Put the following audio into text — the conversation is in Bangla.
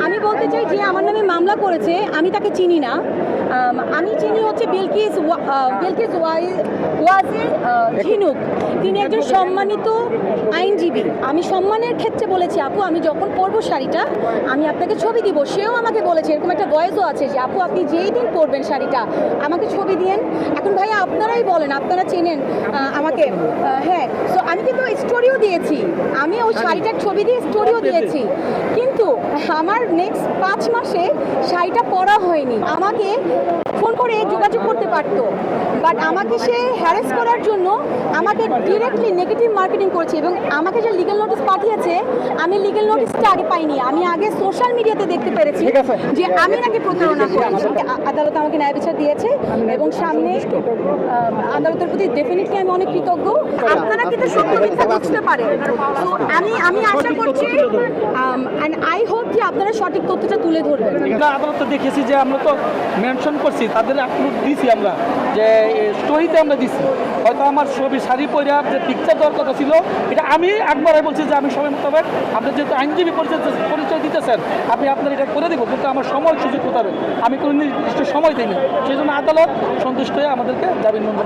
আমি বলতে চাই যে আমার নামে মামলা করেছে আমি তাকে চিনি না। আমি চিনি হচ্ছে বিলকিস ওয়াজির ঝিনুক। তিনি একজন সম্মানিত আইনজীবী। আমি সম্মানের ক্ষেত্রে বলেছি আপু আমি যখন পরবো শাড়িটা আমি আপনাকে ছবি দিব। সেও আমাকে বলেছে, এরকম একটা ভয়েসও আছে যে আপু আপনি যেই দিন পরবেন শাড়িটা আমাকে ছবি দিয়েন। এখন ভাইয়া আপনারাই বলেন, আপনারা চেনেন আমাকে। হ্যাঁ, সো আমি কিন্তু স্টোরিও দিয়েছি, আমি ওই শাড়িটার ছবি দিয়ে স্টোরিও দিয়েছি, কিন্তু আমার নেক্সট 5 মাসে শাড়িটা পরা হয়নি। আমাকে ফোন করে যোগাযোগ করতে পারতো, বাট আমাকে সে হ্যারাস করার জন্য আমাকে ডিরেক্টলি নেগেটিভ মার্কেটিং করেছে এবং আমাকে যে লিগ্যাল নোটিশ পাঠিয়েছে আমি লিগ্যাল নোটিশটা আগে পাইনি। আমি আগে সোশ্যাল মিডিয়াতে দেখতে পেরেছি যে আমি নাকি প্রতারণা করেছি। আদালত আমাকে ন্যায় বিচার দিয়েছে এবং সামনে আদালতের প্রতি ডেফিনেটলি আমি অনেক কৃতজ্ঞ। আপনারা কিন্তু সত্য মিথ্যা বুঝতে পারেন, তো আমি আশা করছি অ্যান্ড আই হোপ যে আপনারা সঠিক তথ্যটা তুলে ধরবেন। আদালতে দেখেছি যে আমরা তো মেনশন করছি, তাদের আপলোড দিয়েছি আমরা, যে স্টোরিতে আমরা দিচ্ছি। হয়তো আমার ছবি শাড়ি পরে যে পিকচার দেওয়ার কথা ছিল, এটা আমি একবারে বলছি যে আমি সময় মোতাবেক আপনি যেহেতু আইনজীবী পরিচয় দিতেছেন আপনি আপনার এটা করে দেবো, কিন্তু আমার সময় সুযোগ কোথাবে আমি কোনো নির্দিষ্ট সময় দিই না। সেই জন্য আদালত সন্তুষ্ট হয়ে আমাদেরকে জামিন মঞ্জুর